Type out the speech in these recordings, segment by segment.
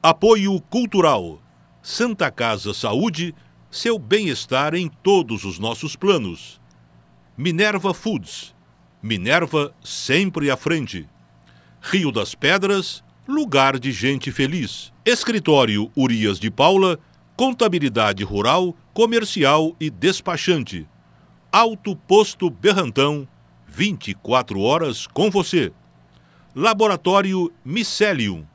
Apoio Cultural. Santa Casa Saúde, seu bem-estar em todos os nossos planos. Minerva Foods. Minerva sempre à frente. Rio das Pedras, lugar de gente feliz. Escritório Urias de Paula, contabilidade rural, comercial e despachante. Alto Posto Berrantão, 24 horas com você. Laboratório Micelium,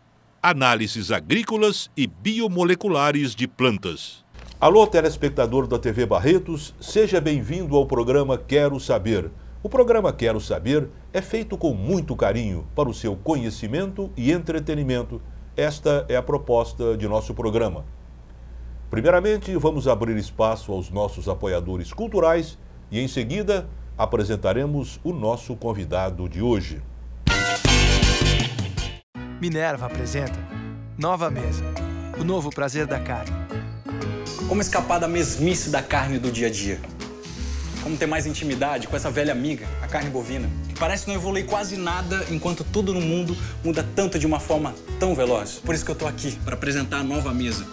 análises agrícolas e biomoleculares de plantas. Alô, telespectador da TV Barretos, seja bem-vindo ao programa Quero Saber. O programa Quero Saber é feito com muito carinho para o seu conhecimento e entretenimento. Esta é a proposta de nosso programa. Primeiramente, vamos abrir espaço aos nossos apoiadores culturais e, em seguida, apresentaremos o nosso convidado de hoje. Minerva apresenta Nova Mesa, o novo prazer da carne. Como escapar da mesmice da carne do dia a dia? Como ter mais intimidade com essa velha amiga, a carne bovina, que parece não evoluir quase nada enquanto tudo no mundo muda tanto de uma forma tão veloz. Por isso que eu tô aqui, para apresentar a Nova Mesa.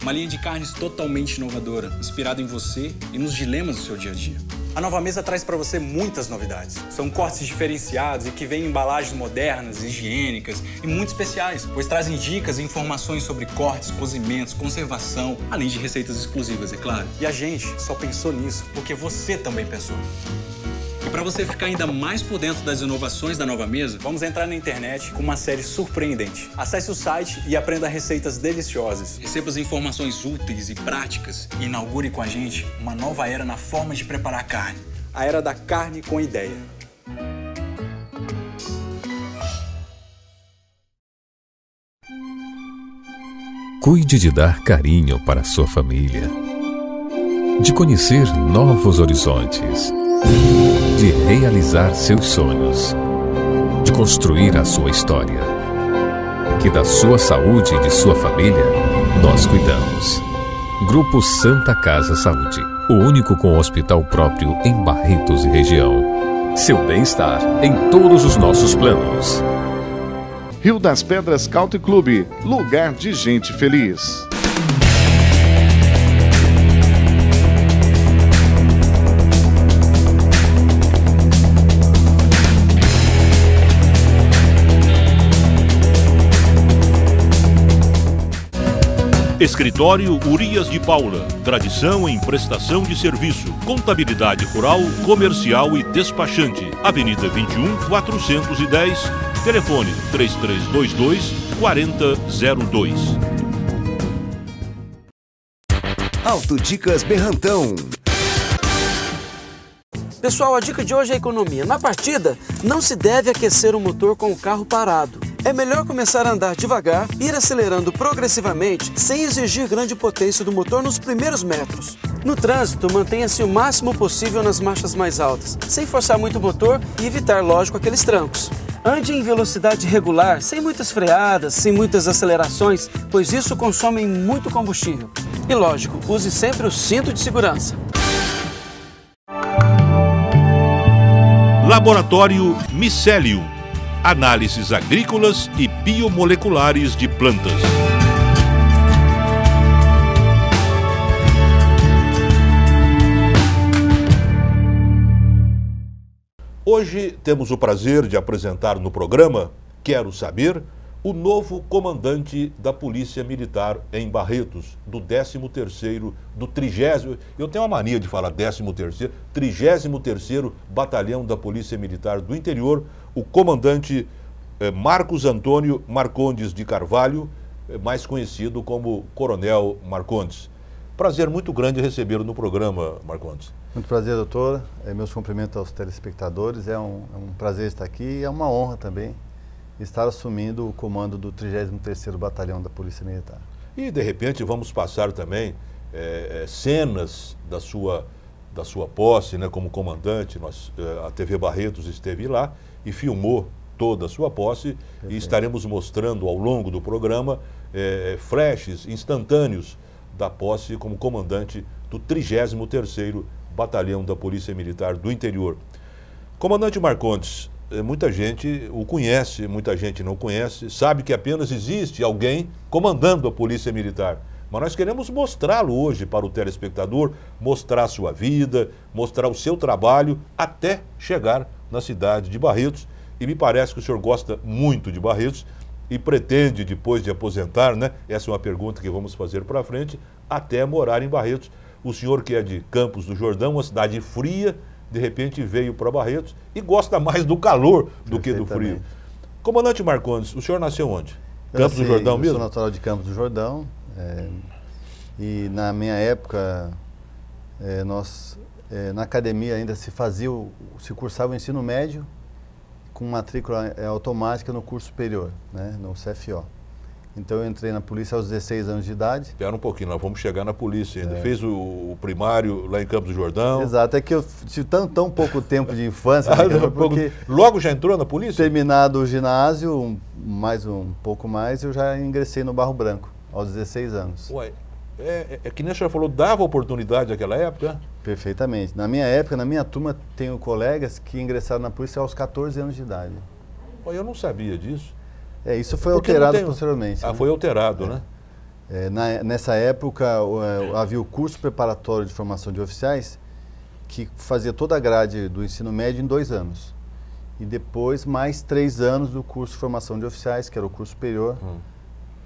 Uma linha de carnes totalmente inovadora, inspirada em você e nos dilemas do seu dia a dia. A Nova Mesa traz para você muitas novidades. São cortes diferenciados e que vêm em embalagens modernas, higiênicas e muito especiais, pois trazem dicas e informações sobre cortes, cozimentos, conservação, além de receitas exclusivas, é claro. E a gente só pensou nisso porque você também pensou. E para você ficar ainda mais por dentro das inovações da Nova Mesa, vamos entrar na internet com uma série surpreendente. Acesse o site e aprenda receitas deliciosas. Receba as informações úteis e práticas e inaugure com a gente uma nova era na forma de preparar carne. A era da carne com ideia. Cuide de dar carinho para a sua família, de conhecer novos horizontes, de realizar seus sonhos, de construir a sua história. Que da sua saúde e de sua família, nós cuidamos. Grupo Santa Casa Saúde, o único com hospital próprio em Barretos e região. Seu bem-estar em todos os nossos planos. Rio das Pedras Country Club, lugar de gente feliz. Escritório Urias de Paula, tradição em prestação de serviço, contabilidade rural, comercial e despachante. Avenida 21, 410, telefone 3322-4002. Autodicas Berrantão. Pessoal, a dica de hoje é economia. Na partida, não se deve aquecer o motor com o carro parado. É melhor começar a andar devagar, ir acelerando progressivamente, sem exigir grande potência do motor nos primeiros metros. No trânsito, mantenha-se o máximo possível nas marchas mais altas, sem forçar muito o motor e evitar, lógico, aqueles trancos. Ande em velocidade regular, sem muitas freadas, sem muitas acelerações, pois isso consome muito combustível. E lógico, use sempre o cinto de segurança. Laboratório Micelium, análises agrícolas e biomoleculares de plantas. Hoje temos o prazer de apresentar no programa Quero Saber o novo comandante da Polícia Militar em Barretos, do 13º, do 30º, eu tenho uma mania de falar 13º, 33º Batalhão da Polícia Militar do Interior, o comandante Marcos Antônio Marcondes de Carvalho, mais conhecido como Coronel Marcondes. Prazer muito grande recebê-lo no programa, Marcondes. Muito prazer, doutor. Meus cumprimentos aos telespectadores. É um prazer estar aqui e é uma honra também estar assumindo o comando do 33º Batalhão da Polícia Militar. E, de repente, vamos passar também cenas da sua posse, né, como comandante. A TV Barretos esteve lá e filmou toda a sua posse. Perfeito. E estaremos mostrando ao longo do programa flashes instantâneos da posse como comandante do 33º Batalhão da Polícia Militar do Interior. Comandante Marcondes, muita gente o conhece, muita gente não conhece, sabe que apenas existe alguém comandando a Polícia Militar. Mas nós queremos mostrá-lo hoje para o telespectador, mostrar a sua vida, mostrar o seu trabalho até chegar na cidade de Barretos. E me parece que o senhor gosta muito de Barretos e pretende, depois de aposentar, né? Essa é uma pergunta que vamos fazer para frente, até morar em Barretos. O senhor que é de Campos do Jordão, uma cidade fria, de repente veio para Barretos e gosta mais do calor do que do frio. Comandante Marcondes, o senhor nasceu onde? Campos do Jordão mesmo? Eu sou natural de Campos do Jordão. E na minha época, na academia ainda se cursava o ensino médio com matrícula automática no curso superior, né, no CFO. Então eu entrei na polícia aos 16 anos de idade. Espera um pouquinho, nós vamos chegar na polícia ainda. Fez o primário lá em Campos do Jordão. Exato, é que eu tive tão pouco tempo de infância, porque logo já entrou na polícia? Terminado o ginásio, um pouco mais, eu já ingressei no Barro Branco, aos 16 anos. Ué, é que nem o senhor falou, dava oportunidade naquela época? Perfeitamente. Na minha época, na minha turma, tenho colegas que ingressaram na polícia aos 14 anos de idade. Ué, eu não sabia disso. Isso foi alterado posteriormente. Ah, né? Foi alterado, né? Nessa época, havia o curso preparatório de formação de oficiais que fazia toda a grade do ensino médio em 2 anos. E depois, mais 3 anos do curso de formação de oficiais, que era o curso superior,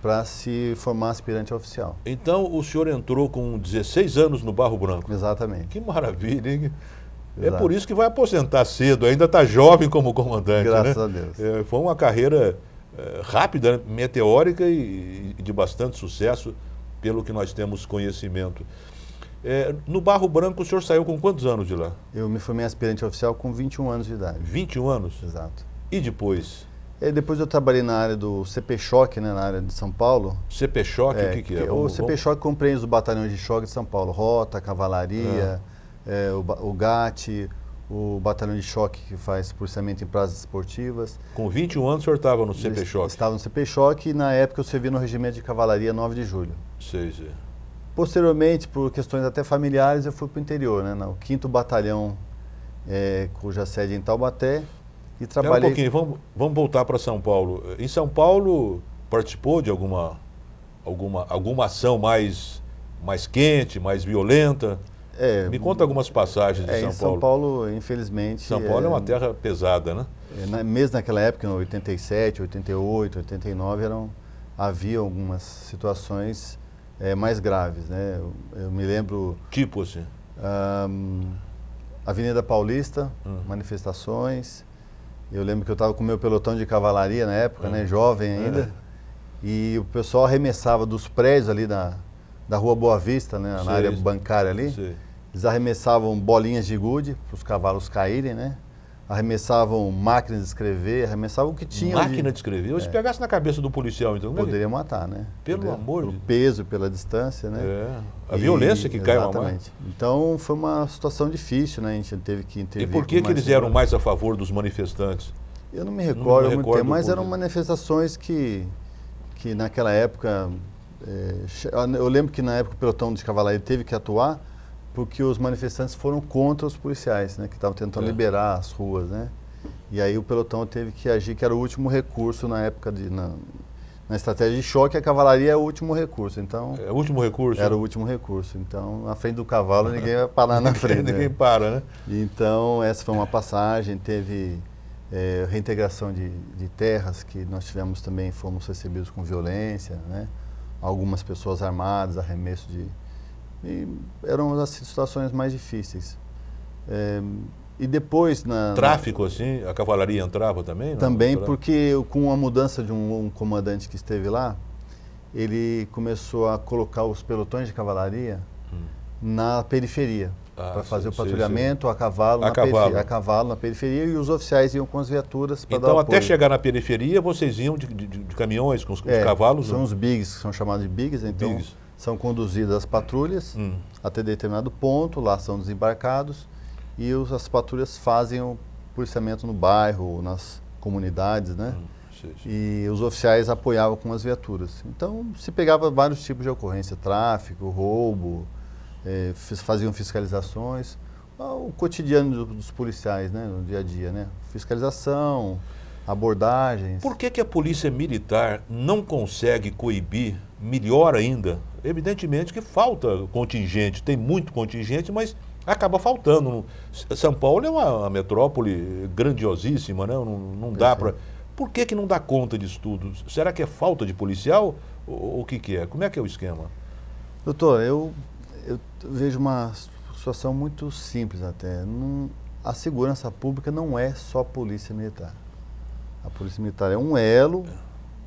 para se formar aspirante oficial. Então, o senhor entrou com 16 anos no Barro Branco. Exatamente. Que maravilha, hein? Exato. É por isso que vai aposentar cedo, ainda está jovem como comandante. Graças a Deus. Foi uma carreira rápida, meteórica e de bastante sucesso, pelo que nós temos conhecimento. No Barro Branco, o senhor saiu com quantos anos de lá? Eu me formei aspirante oficial com 21 anos de idade. 21 anos? Exato. E depois? Depois eu trabalhei na área do CP-Choque, né, na área de São Paulo. CP-Choque, o que é? O CP-Choque compreende os batalhões de choque de São Paulo, Rota, Cavalaria, o GAT, o batalhão de choque que faz policiamento em praças esportivas. Com 21 anos o senhor estava no CP-Choque? Estava no CP-Choque e na época eu servi no Regimento de Cavalaria 9 de Julho. Sei. Posteriormente, por questões até familiares, eu fui para o interior, né, no 5º Batalhão, cuja sede é em Taubaté. E trabalhei... um pouquinho, vamos voltar para São Paulo. Em São Paulo, participou de alguma ação mais quente, mais violenta? Me conta algumas passagens de São Paulo. São Paulo, infelizmente... São Paulo é uma terra pesada, né? Mesmo naquela época, em 87, 88, 89, havia algumas situações mais graves, né? Eu me lembro... Tipo assim? Avenida Paulista, manifestações... Eu lembro que eu estava com o meu pelotão de cavalaria na época, né, jovem ainda, e o pessoal arremessava dos prédios ali da Rua Boa Vista, né, na área bancária ali, eles arremessavam bolinhas de gude para os cavalos caírem, né, arremessavam máquinas de escrever, arremessavam o que tinha. Máquina de escrever? Se pegasse na cabeça do policial, então... Poderia matar, né? Pelo amor de Deus. Pelo peso, pela distância, né? A violência que cai uma mão. Exatamente. Então foi uma situação difícil, né? A gente teve que intervir. E por que eles eram mais a favor dos manifestantes? Eu não me recordo muito tempo, mas eram manifestações que naquela época... eu lembro que na época o pelotão de cavalaria teve que atuar porque os manifestantes foram contra os policiais, né, que estavam tentando liberar as ruas, né? E aí o pelotão teve que agir, que era o último recurso na época na estratégia de choque, a cavalaria é o último recurso. Então, o último recurso? Era o último recurso. Então, na frente do cavalo, ninguém vai parar na frente. Ninguém para, né? Então, essa foi uma passagem, teve reintegração de terras, que nós tivemos também, fomos recebidos com violência, né? Algumas pessoas armadas, arremesso e eram as situações mais difíceis. E depois... Tráfico, assim? A cavalaria entrava também? Também, porque com a mudança de um comandante que esteve lá, ele começou a colocar os pelotões de cavalaria na periferia, para fazer o patrulhamento a cavalo na periferia, e os oficiais iam com as viaturas para dar apoio. Então, até chegar na periferia, vocês iam de caminhões com os cavalos? São os bigs, que são chamados de bigs, então são conduzidas as patrulhas até determinado ponto, lá são desembarcados, e as patrulhas fazem o policiamento no bairro, nas comunidades, né? E os oficiais apoiavam com as viaturas. Então, se pegava vários tipos de ocorrência, tráfico, roubo, faziam fiscalizações. o cotidiano dos policiais, né, no dia a dia, né? Fiscalização, abordagens. Por que a polícia militar não consegue coibir melhor ainda? Evidentemente que falta contingente, tem muito contingente, mas acaba faltando. São Paulo é uma metrópole grandiosíssima, né? Não dá para... Por que não dá conta disso tudo? Será que é falta de policial? Ou o que é? Como é que é o esquema? Doutor, eu vejo uma situação muito simples até. A segurança pública não é só polícia militar. A polícia militar é um elo,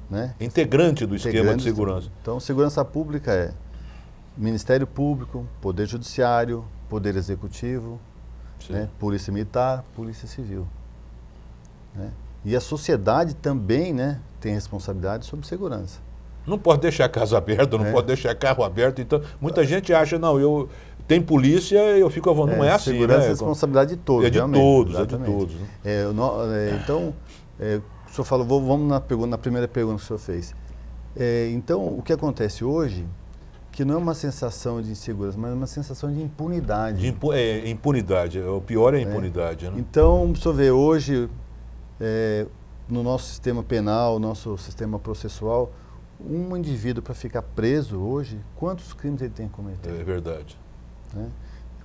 né? Integrante do esquema de segurança. Então, segurança pública é Ministério Público, Poder Judiciário, Poder Executivo, né? Polícia Militar, Polícia Civil. Né? E a sociedade também, né, tem responsabilidade sobre segurança. Não pode deixar casa aberta, não pode deixar carro aberto. Então, muita gente acha, não, tem polícia, eu fico à vontade. Não é assim, segurança né? É responsabilidade de todos. É de todos, exatamente. É de todos. Né? Então, o senhor falou, vamos na primeira pergunta que o senhor fez. Então, o que acontece hoje, que não é uma sensação de insegurança, mas é uma sensação de impunidade. Impunidade, o pior é a impunidade. Né? Então, o senhor vê hoje, no nosso sistema penal, nosso sistema processual, um indivíduo para ficar preso hoje, quantos crimes ele tem cometido? É verdade. Né?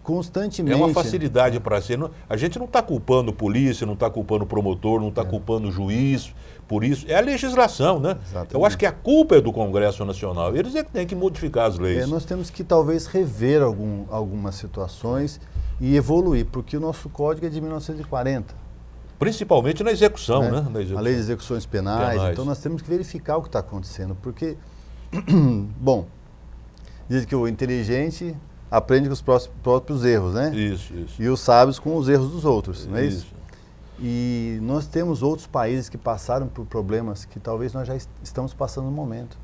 Constantemente. É uma facilidade para ser. A gente não está culpando polícia, não está culpando promotor, não está culpando juiz por isso. É a legislação, né? Exatamente. Eu acho que a culpa é do Congresso Nacional. Eles é que têm que modificar as leis. Nós temos que talvez rever algumas situações e evoluir, porque o nosso código é de 1940. Principalmente na execução, né? Na execução. A lei de execuções penais. Então nós temos que verificar o que está acontecendo, porque, bom, dizem que o inteligente aprende com os próprios erros, né? Isso. E os sábios com os erros dos outros, não é isso? E nós temos outros países que passaram por problemas que talvez nós já estamos passando no momento.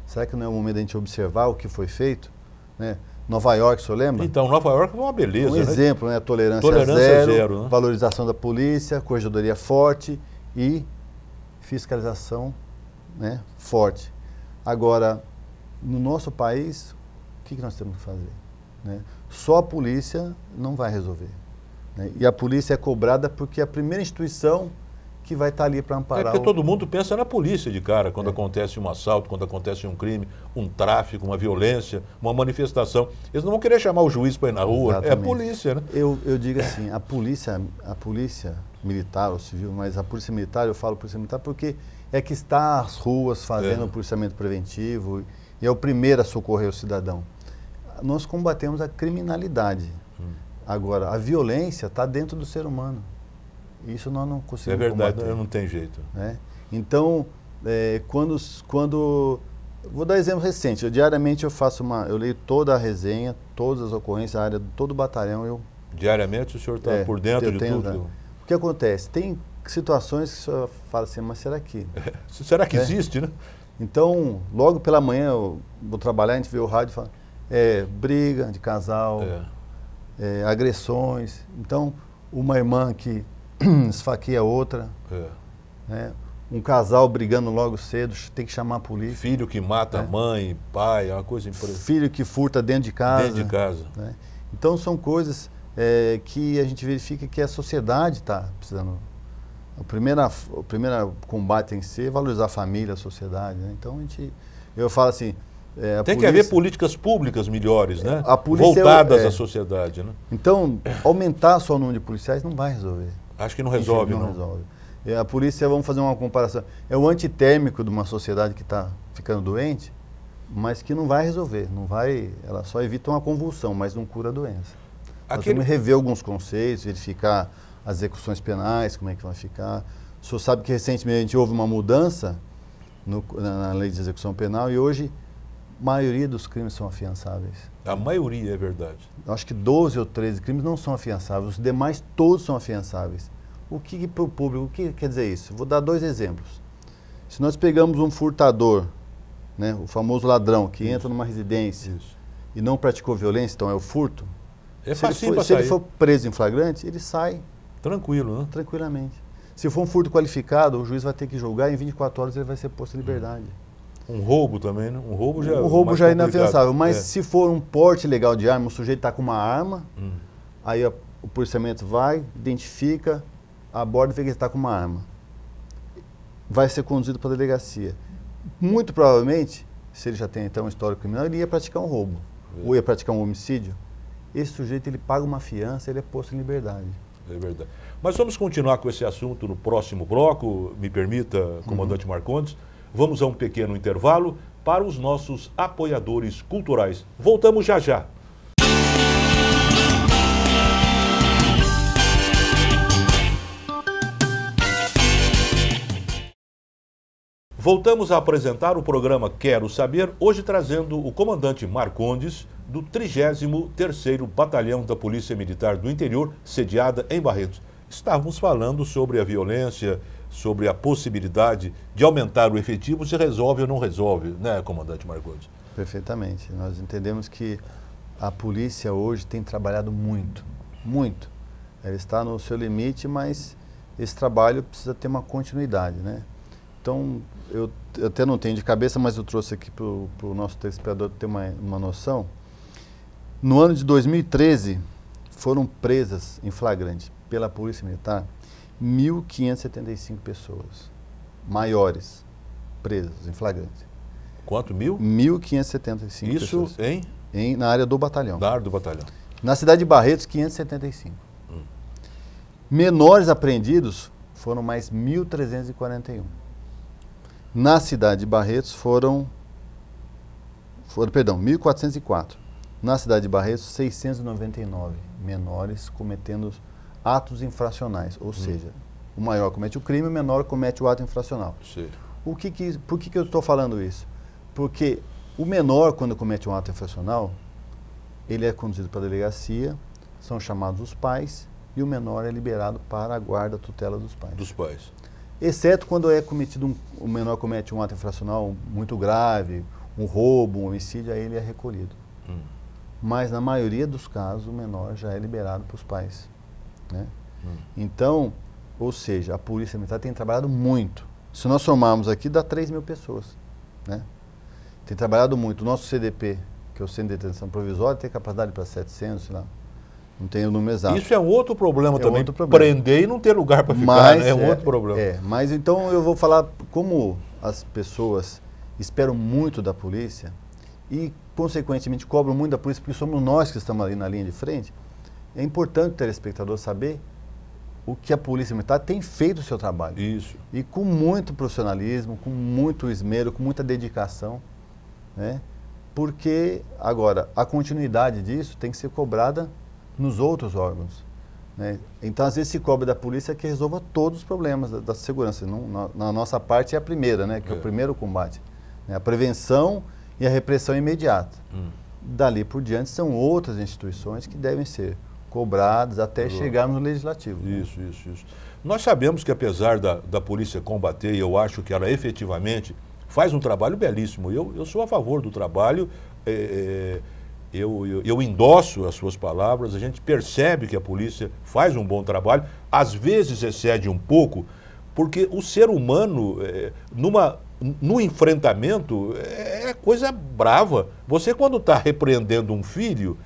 Será que não é o momento da gente observar o que foi feito? Né? Nova York, o senhor lembra? Então, Nova York é uma beleza. Um exemplo, né? Tolerância zero, né? Valorização da polícia, corregedoria forte e fiscalização, né, forte. Agora, no nosso país, o que nós temos que fazer? Né? Só a polícia não vai resolver. Né? E a polícia é cobrada porque é a primeira instituição que vai estar ali para amparar. Porque todo mundo pensa na polícia de cara, quando acontece um assalto, quando acontece um crime, um tráfico, uma violência, uma manifestação. Eles não vão querer chamar o juiz para ir na rua. Exatamente. É a polícia, né? Eu digo assim, a polícia militar ou civil, mas a polícia militar, eu falo polícia militar porque é que está às ruas fazendo o policiamento preventivo e é o primeiro a socorrer o cidadão. Nós combatemos a criminalidade. Agora, a violência está dentro do ser humano. Isso nós não conseguimos combater. É verdade, não tem jeito. Né? Então, vou dar exemplo recente. Diariamente eu leio toda a resenha, todas as ocorrências, a área de todo o batalhão. Diariamente o senhor está por dentro de tudo? O que acontece? Tem situações que o senhor fala assim, mas será que... será que existe, né? Então, logo pela manhã eu vou trabalhar, a gente vê o rádio e fala, briga de casal, agressões. Então, uma irmã que esfaqueia outra, né? Um casal brigando logo cedo, tem que chamar a polícia. Filho que mata a mãe, pai, é uma coisa impressionante. Filho que furta dentro de casa. Dentro de casa. Né? Então são coisas que a gente verifica que a sociedade está precisando. O primeiro combate tem que ser valorizar a família, a sociedade. Né? Então eu falo assim... tem que haver políticas públicas melhores, né? Voltadas à sociedade, né? Então, aumentar só o número de policiais não vai resolver. Acho que não resolve, não resolve. A polícia, vamos fazer uma comparação, é o antitérmico de uma sociedade que está ficando doente, mas que não vai resolver. Ela só evita uma convulsão, mas não cura a doença. Nós temos que rever alguns conceitos, verificar as execuções penais, como é que vai ficar. O senhor sabe que recentemente houve uma mudança na lei de execução penal e hoje a maioria dos crimes são afiançáveis. A maioria, é verdade. Eu acho que 12 ou 13 crimes não são afiançáveis, os demais todos são afiançáveis. O que para o público, o que quer dizer isso? Vou dar 2 exemplos. Se nós pegamos um furtador, né, o famoso ladrão, que entra numa residência e não praticou violência, então é o furto, se ele for preso em flagrante, ele sai. Tranquilo, né? Tranquilamente. Se for um furto qualificado, o juiz vai ter que julgar e em 24 horas ele vai ser posto em liberdade. Um roubo também, né? Um roubo já é inafiançável, mas se for um porte ilegal de arma, o sujeito está com uma arma, aí o policiamento vai, identifica, aborda e vê que ele está com uma arma. Vai ser conduzido para a delegacia. Muito provavelmente, se ele já tem então um histórico criminal, ele ia praticar um roubo, ou ia praticar um homicídio. Esse sujeito, ele paga uma fiança, ele é posto em liberdade. É verdade. Mas vamos continuar com esse assunto no próximo bloco, me permita, comandante Marcondes. Vamos a um pequeno intervalo para os nossos apoiadores culturais. Voltamos já já. Voltamos a apresentar o programa Quero Saber, hoje trazendo o comandante Marcondes, do 33º Batalhão da Polícia Militar do Interior, sediada em Barretos. Estávamos falando sobre a violência, sobre a possibilidade de aumentar o efetivo, se resolve ou não resolve, né, comandante Marcondes? Perfeitamente. Nós entendemos que a polícia hoje tem trabalhado muito, muito. Ela está no seu limite, mas esse trabalho precisa ter uma continuidade, né? Então, eu até não tenho de cabeça, mas eu trouxe aqui para o nosso telespectador ter uma noção. No ano de 2013, foram presas em flagrante pela Polícia Militar 1.575 pessoas maiores presas em flagrante. Quanto? 1.575 Isso pessoas. Na área do batalhão. Na área do batalhão. Na cidade de Barretos, 575. Menores apreendidos foram mais 1.341. Na cidade de Barretos foram 1.404. Na cidade de Barretos, 699 menores cometendo atos infracionais. Ou seja, o maior comete o crime, o menor comete o ato infracional. Sim. Por que eu estou falando isso? Porque o menor, quando comete um ato infracional, ele é conduzido para a delegacia, são chamados os pais e o menor é liberado para a guarda, tutela dos pais. Dos pais. Exceto quando é cometido o menor comete um ato infracional muito grave, um roubo, um homicídio, aí ele é recolhido. Mas na maioria dos casos o menor já é liberado para os pais, né? Então, ou seja, a Polícia Militar tem trabalhado muito. Se nós somarmos aqui, dá 3.000 pessoas, né? Tem trabalhado muito. O nosso CDP, que é o Centro de Detenção Provisória, tem capacidade para 700, sei lá. Não tem o número exato. Isso é um outro problema também. Outro problema. Prender e não ter lugar para ficar, mas, né? É um outro problema. Mas então eu vou falar como as pessoas esperam muito da polícia e, consequentemente, cobram muito da polícia, porque somos nós que estamos ali na linha de frente. É importante o telespectador saber o que a Polícia Militar tem feito o seu trabalho. Isso. E com muito profissionalismo, com muito esmero, com muita dedicação, né? Porque, agora, a continuidade disso tem que ser cobrada nos outros órgãos, né? Então, às vezes, se cobra da polícia que resolva todos os problemas da segurança. Na nossa parte é a primeira, né? Que é o primeiro combate, né? A prevenção e a repressão imediata. Dali por diante são outras instituições que devem ser cobradas até chegarmos no legislativo. Isso. Nós sabemos que apesar da polícia combater, e eu acho que ela efetivamente faz um trabalho belíssimo. Eu sou a favor do trabalho, eu endosso as suas palavras, a gente percebe que a polícia faz um bom trabalho, às vezes excede um pouco, porque o ser humano, no enfrentamento, é coisa brava. Você, quando está repreendendo um filho,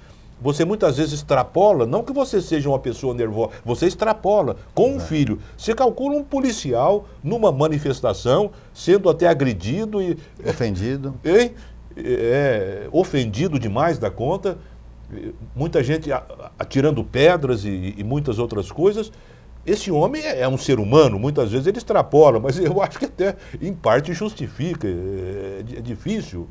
você muitas vezes extrapola, não que você seja uma pessoa nervosa, você extrapola com um filho. Você calcula um policial numa manifestação, sendo até agredido e... Ofendido. Ofendido demais da conta, muita gente atirando pedras e muitas outras coisas. Esse homem é um ser humano, muitas vezes ele extrapola, mas eu acho que até em parte justifica, é difícil.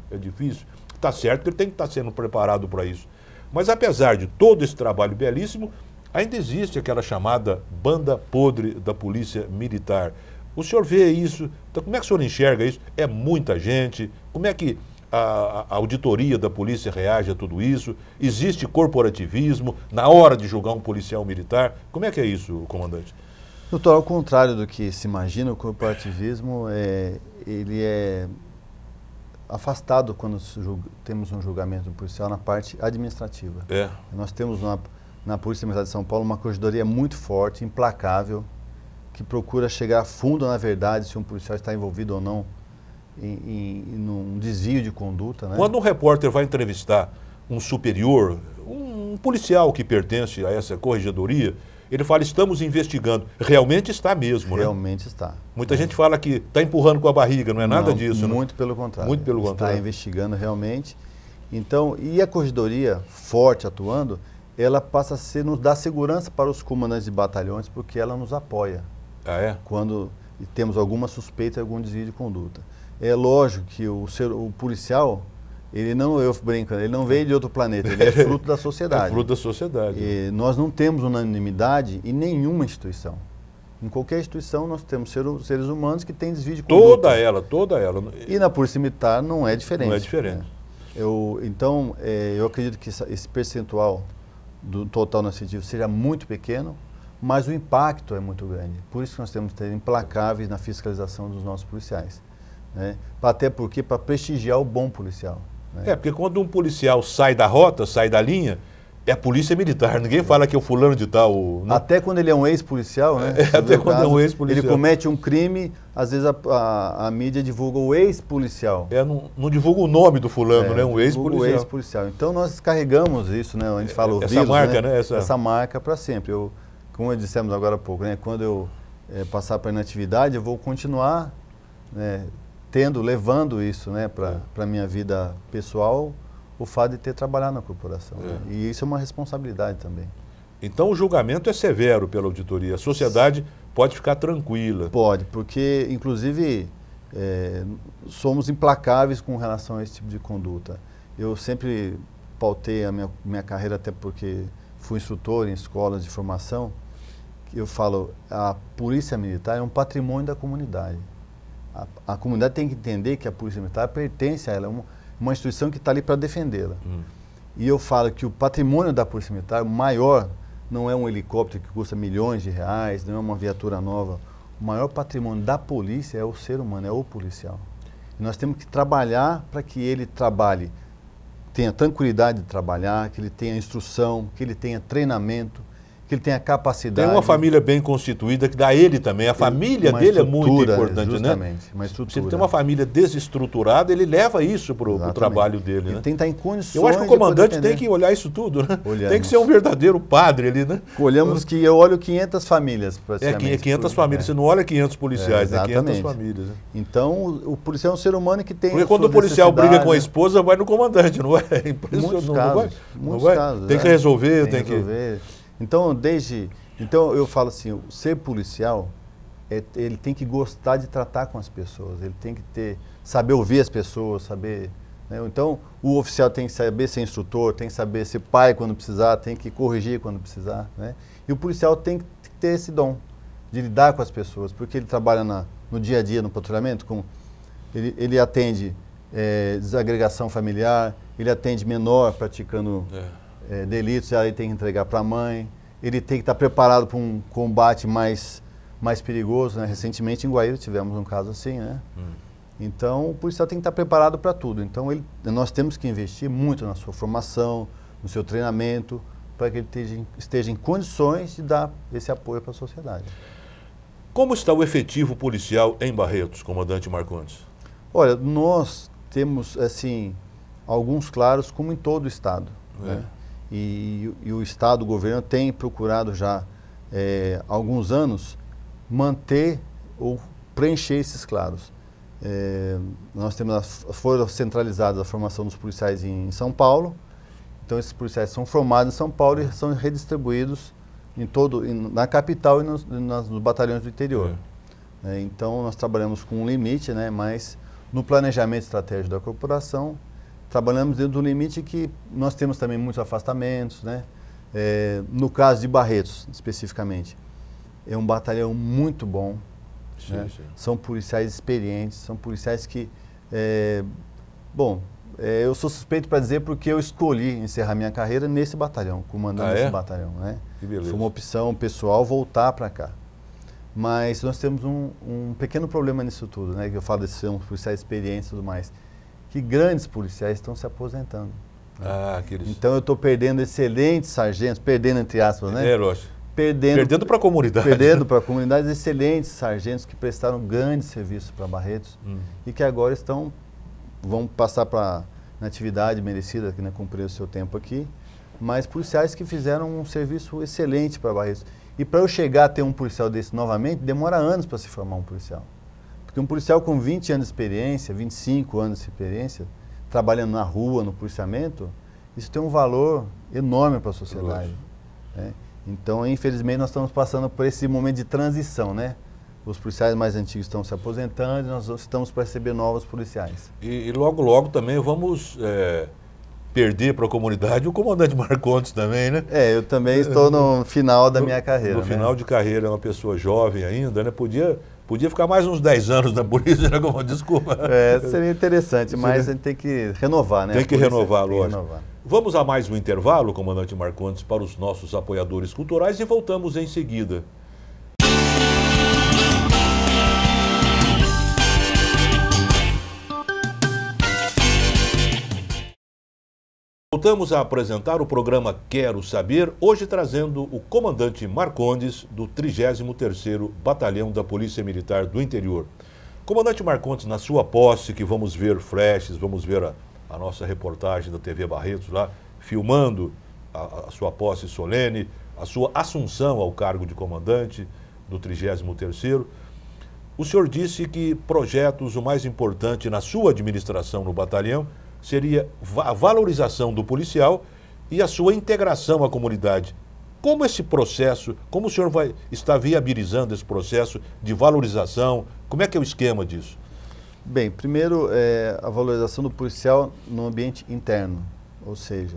Está certo que ele tem que estar sendo preparado para isso. Mas apesar de todo esse trabalho belíssimo, ainda existe aquela chamada banda podre da Polícia Militar. O senhor vê isso? Então, como é que o senhor enxerga isso? É muita gente? Como é que a auditoria da polícia reage a tudo isso? Existe corporativismo na hora de julgar um policial militar? Como é que é isso, comandante? Doutor, ao contrário do que se imagina, o corporativismo ele é afastado quando temos um julgamento policial na parte administrativa. Nós temos na Polícia Militar de São Paulo uma corregedoria muito forte, implacável, que procura chegar a fundo na verdade se um policial está envolvido ou não num desvio de conduta, né? Quando um repórter vai entrevistar um superior, um um policial que pertence a essa corregedoria, ele fala, estamos investigando. Realmente está mesmo, né? Realmente está. Muita gente fala que está empurrando com a barriga, não é nada disso, né? Muito pelo contrário. Muito pelo contrário. Está investigando realmente. Então, e a corregedoria forte atuando, ela passa a nos dar segurança para os comandantes de batalhões, porque ela nos apoia. Ah, é? Quando temos alguma suspeita, algum desvio de conduta. É lógico que o policial, ele não, eu brincando, ele não veio de outro planeta, ele é fruto da sociedade. É fruto da sociedade. E nós não temos unanimidade em nenhuma instituição. Em qualquer instituição nós temos seres humanos que têm desvio de conduta. Toda ela. E na Polícia Militar não é diferente. Não é diferente. Né? Então, eu acredito que esse percentual do total no incentivo seja muito pequeno, mas o impacto é muito grande. Por isso que nós temos que ter implacáveis na fiscalização dos nossos policiais. Né? Até porque para prestigiar o bom policial. Né? Porque quando um policial sai da rota, sai da linha, é a polícia militar. Ninguém fala que é o fulano de tal. Não. Até quando ele é um ex-policial, né? Até quando é um ex-policial. Ele comete um crime, às vezes a mídia divulga o ex-policial. Não divulga o nome do fulano, né? Um ex-policial. O ex-policial. Então nós carregamos isso, né? A gente fala o essa vírus, marca, né? Essa marca para sempre. Como dissemos agora há pouco, né? Quando eu passar para a inatividade, eu vou continuar, né, levando isso, né, para a minha vida pessoal, o fato de ter trabalhado na corporação. Né? E isso é uma responsabilidade também. Então o julgamento é severo pela auditoria. A sociedade pode ficar tranquila. Pode, porque inclusive somos implacáveis com relação a esse tipo de conduta. Eu sempre pautei a minha carreira, até porque fui instrutor em escolas de formação. Eu falo, a Polícia Militar é um patrimônio da comunidade. A comunidade tem que entender que a Polícia Militar pertence a ela, é uma instituição que está ali para defendê-la. E eu falo que o patrimônio da Polícia Militar, maior, não é um helicóptero que custa milhões de reais, não é uma viatura nova. O maior patrimônio da polícia é o ser humano, é o policial. E nós temos que trabalhar para que ele trabalhe, tenha tranquilidade de trabalhar, que ele tenha instrução, que ele tenha treinamento, que ele tenha capacidade. Tem uma família bem constituída que dá ele também. A família dele é muito importante, justamente, né? Uma estrutura. Se ele tem uma família desestruturada, ele leva isso para o trabalho dele, né? Ele tem que estar em condições. Eu acho que o comandante tem que olhar isso tudo, né? Tem que ser um verdadeiro padre ali, né? Olhamos que eu olho 500 famílias, praticamente. 500 famílias. Você não olha 500 policiais, né? 500 exatamente. Famílias. Né? Então, o policial é um ser humano que tem. Porque quando o policial briga com a esposa, vai no comandante, não é? Muitos casos. Muitos casos. Tem que resolver, tem que resolver. Então, eu falo assim, o ser policial, ele tem que gostar de tratar com as pessoas, ele tem que saber ouvir as pessoas, saber... Né? Então, o oficial tem que saber ser instrutor, tem que saber ser pai quando precisar, tem que corrigir quando precisar, né? E o policial tem que ter esse dom de lidar com as pessoas, porque ele trabalha no dia a dia, no patrulhamento, ele atende desagregação familiar, ele atende menor praticando delitos, aí tem que entregar para a mãe. Ele tem que estar preparado para um combate mais perigoso, né? Recentemente em Guaíra tivemos um caso assim, né? Então o policial tem que estar preparado para tudo. Então nós temos que investir muito na sua formação, no seu treinamento, para que ele esteja em condições de dar esse apoio para a sociedade. Como está o efetivo policial em Barretos, comandante Marcondes? Olha, nós temos assim alguns claros, como em todo o estado, né? E o Estado, o governo, tem procurado já há alguns anos manter ou preencher esses claros. Nós temos foram centralizadas a formação dos policiais em São Paulo, então esses policiais são formados em São Paulo e são redistribuídos na capital e nos batalhões do interior. Então nós trabalhamos com um limite, né, mas no planejamento estratégico da corporação, trabalhamos dentro do limite que nós temos também muitos afastamentos, né? No caso de Barretos, especificamente, é um batalhão muito bom. Sim, né? Sim. São policiais experientes, são policiais que... eu sou suspeito para dizer porque eu escolhi encerrar minha carreira nesse batalhão, comandando esse batalhão. Né? Que beleza. Foi uma opção pessoal voltar para cá. Mas nós temos um pequeno problema nisso tudo, né? Que eu falo de ser um policiais experientes e tudo mais. Que grandes policiais estão se aposentando. Então eu estou perdendo excelentes sargentos, perdendo entre aspas, né? Lógico. Perdendo para a comunidade. Perdendo para a comunidade excelentes sargentos que prestaram grandes serviços para Barretos e que agora vão passar na atividade merecida, que, né, cumprir o seu tempo aqui, mas policiais que fizeram um serviço excelente para Barretos. E para eu chegar a ter um policial desse novamente, demora anos para se formar um policial. Porque um policial com 20 anos de experiência, 25 anos de experiência, trabalhando na rua, no policiamento, isso tem um valor enorme para a sociedade. Né? Então, infelizmente, nós estamos passando por esse momento de transição, né? Os policiais mais antigos estão se aposentando e nós estamos para receber novos policiais. E logo, logo também vamos perder para a comunidade o comandante Marcondes também, né? Eu também estou no final da minha carreira. No final de carreira, é uma pessoa jovem ainda, né? Podia ficar mais uns 10 anos na polícia, né? Desculpa. Seria interessante, mas a gente tem que renovar, né? Tem que renovar, lógico. Vamos a mais um intervalo, comandante Marcondes, para os nossos apoiadores culturais e voltamos em seguida. Voltamos a apresentar o programa Quero Saber, hoje trazendo o comandante Marcondes, do 33º Batalhão da Polícia Militar do Interior. Comandante Marcondes, na sua posse, que vamos ver flashes, vamos ver a nossa reportagem da TV Barretos lá, filmando a sua posse solene, a sua assunção ao cargo de comandante do 33º. O senhor disse que projetos, o mais importante na sua administração no batalhão, seria a valorização do policial e a sua integração à comunidade. Como esse processo, como o senhor está viabilizando esse processo de valorização? Como é que é o esquema disso? Bem, primeiro a valorização do policial no ambiente interno, ou seja,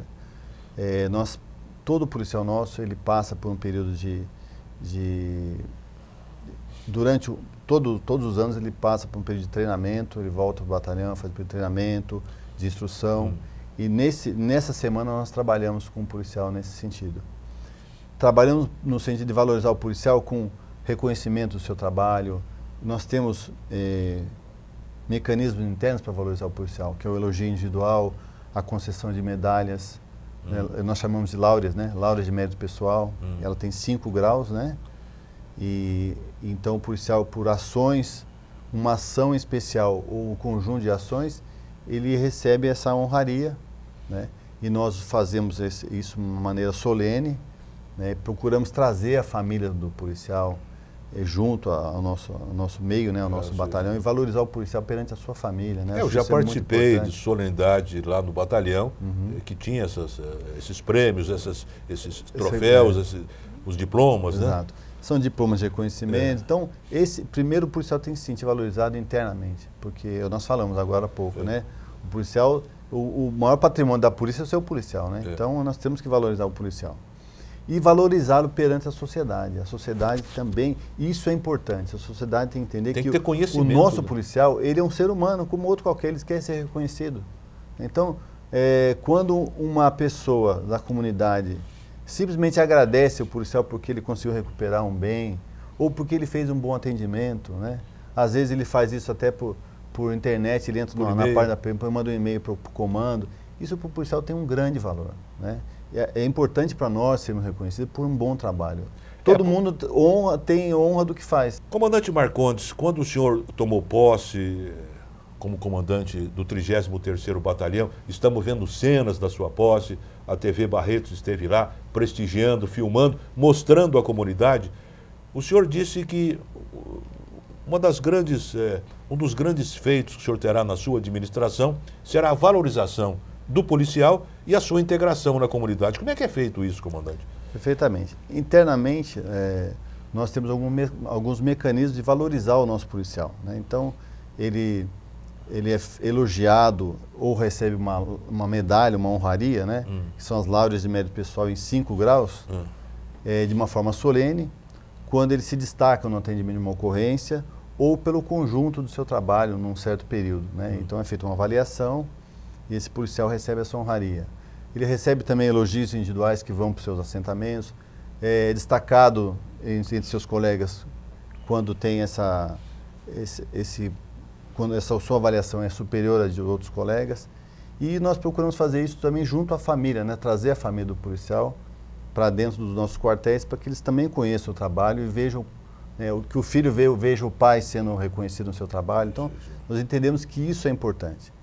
todo policial nosso, ele passa por um período durante todos os anos ele passa por um período de treinamento, ele volta para o batalhão, faz um período de treinamento, de instrução, e nessa semana nós trabalhamos com o policial nesse sentido. Trabalhamos no sentido de valorizar o policial com reconhecimento do seu trabalho. Nós temos mecanismos internos para valorizar o policial, que é o elogio individual, a concessão de medalhas, nós chamamos de laureas, né? Laureas de mérito pessoal, ela tem 5 graus, né? E então o policial, por ações, uma ação especial ou um conjunto de ações, ele recebe essa honraria, né? E nós fazemos isso de uma maneira solene, né? Procuramos trazer a família do policial junto ao nosso meio, né? Ao nosso batalhão, e valorizar o policial perante a sua família, né? Eu já participei de solenidade lá no batalhão, que tinha esses prêmios, esses troféus, os diplomas, exato, né? São diplomas de reconhecimento. Então, primeiro o policial tem que se sentir valorizado internamente, porque nós falamos agora há pouco, né? O policial, o maior patrimônio da polícia é o seu policial, né? Então, nós temos que valorizar o policial. E valorizá-lo perante a sociedade. A sociedade também, isso é importante. A sociedade tem que entender que o nosso policial, ele é um ser humano, como outro qualquer, ele quer ser reconhecido. Então, quando uma pessoa da comunidade simplesmente agradece o policial porque ele conseguiu recuperar um bem, ou porque ele fez um bom atendimento, né? Às vezes ele faz isso até por internet, ele entra na página da PM, manda um e-mail para o comando. Isso para o policial tem um grande valor, né? É importante para nós sermos reconhecidos por um bom trabalho. Todo mundo tem honra do que faz. Comandante Marcondes, quando o senhor tomou posse como comandante do 33º Batalhão, estamos vendo cenas da sua posse, a TV Barretos esteve lá prestigiando, filmando, mostrando à comunidade. O senhor disse que um dos grandes feitos que o senhor terá na sua administração será a valorização do policial e a sua integração na comunidade. Como é que é feito isso, comandante? Perfeitamente. Internamente, nós temos alguns mecanismos de valorizar o nosso policial, né? Então, ele é elogiado ou recebe uma medalha, uma honraria, né? Que são as laureas de mérito pessoal em 5 graus, de uma forma solene, quando ele se destaca no atendimento de uma ocorrência ou pelo conjunto do seu trabalho num certo período, né? Então é feita uma avaliação e esse policial recebe essa honraria. Ele recebe também elogios individuais que vão para os seus assentamentos, destacado entre seus colegas quando tem quando essa sua avaliação é superior à de outros colegas. E nós procuramos fazer isso também junto à família, né? Trazer a família do policial para dentro dos nossos quartéis para que eles também conheçam o trabalho e vejam, que o filho veja o pai sendo reconhecido no seu trabalho. Então, nós entendemos que isso é importante.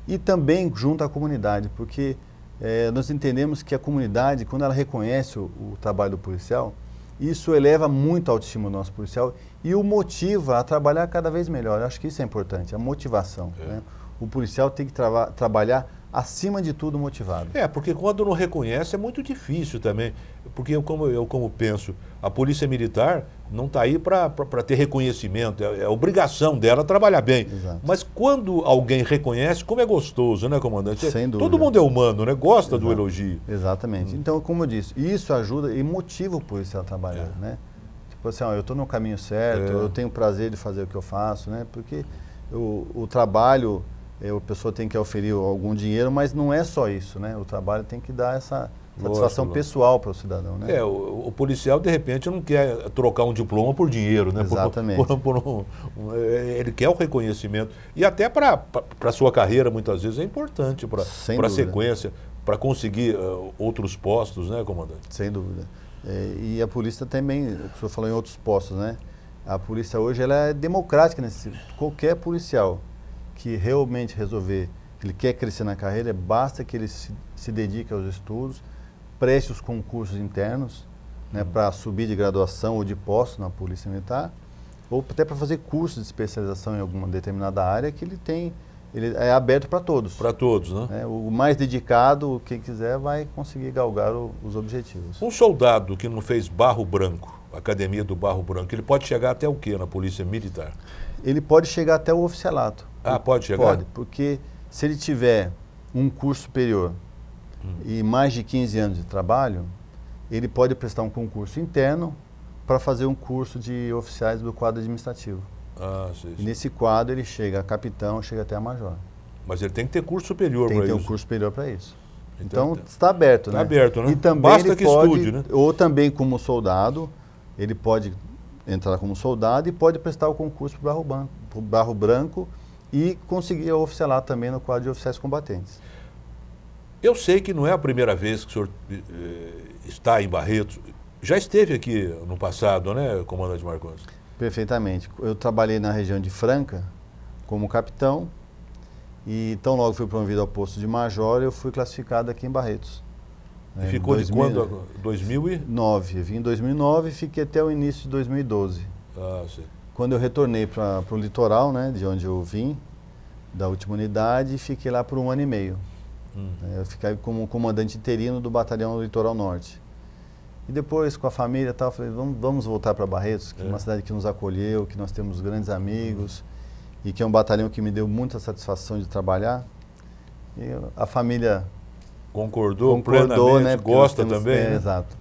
E também junto à comunidade, porque nós entendemos que a comunidade, quando ela reconhece o trabalho do policial, isso eleva muito a autoestima do nosso policial e o motiva a trabalhar cada vez melhor. Eu acho que isso é importante, a motivação. Né? O policial tem que trabalhar, acima de tudo, motivado. Porque quando não reconhece é muito difícil também. Porque eu como penso, a Polícia Militar não está aí para ter reconhecimento, é obrigação dela trabalhar bem. Exato. Mas quando alguém reconhece, como é gostoso, né, comandante? Sem dúvida. Todo mundo é humano, né? Gosta do elogio. Exatamente. Então, como eu disse, isso ajuda e motiva o policial a trabalhar, né? Tipo assim, eu estou no caminho certo, eu tenho prazer de fazer o que eu faço, né? Porque o trabalho, a pessoa tem que oferir algum dinheiro, mas não é só isso, né? O trabalho tem que dar essa satisfação pessoal para o cidadão, né? O policial, de repente, não quer trocar um diploma por dinheiro, né? Exatamente. Ele quer o reconhecimento. E até para a sua carreira, muitas vezes, é importante para a sequência, para conseguir outros postos, né, comandante? Sem dúvida. E a polícia também, o senhor falou em outros postos, né? A polícia hoje ela é democrática nesse sentido. Qualquer policial que realmente resolver, ele quer crescer na carreira, basta que ele se dedique aos estudos, preste os concursos internos, né, para subir de graduação ou de posto na Polícia Militar, ou até para fazer cursos de especialização em alguma determinada área que ele é aberto para todos. Para todos, né? O mais dedicado, quem quiser, vai conseguir galgar os objetivos. Um soldado que não fez Barro Branco, Academia do Barro Branco, ele pode chegar até o quê na Polícia Militar? Ele pode chegar até o oficialato. Pode chegar? Pode, porque se ele tiver um curso superior e mais de 15 anos de trabalho, ele pode prestar um concurso interno para fazer um curso de oficiais do quadro administrativo. Sim. E nesse quadro ele chega a capitão, chega até a major. Mas ele tem que ter curso superior para isso? Tem que ter um curso superior para isso. Então está aberto, né? Está aberto, né? E também basta ele que pode, estude, né? ou também como soldado, ele pode entrar como soldado e pode prestar o concurso para o Barro Branco e conseguir oficialar também no quadro de oficiais combatentes. Eu sei que não é a primeira vez que o senhor está em Barretos. Já esteve aqui no passado, né, comandante Marcondes? Perfeitamente. Eu trabalhei na região de Franca como capitão e tão logo fui promovido ao posto de major, eu fui classificado aqui em Barretos. E ficou de quando? 2009. Eu vim em 2009 e fiquei até o início de 2012. Sim. Quando eu retornei para o litoral, né, de onde eu vim, da última unidade, fiquei lá por 1 ano e meio. Eu fiquei como comandante interino do Batalhão Litoral Norte. E depois, com a família e tal, falei, vamos voltar para Barretos, que é uma cidade que nos acolheu, que nós temos grandes amigos, e que é um batalhão que me deu muita satisfação de trabalhar. E a família concordou plenamente, né, gosta também. Né? Exato.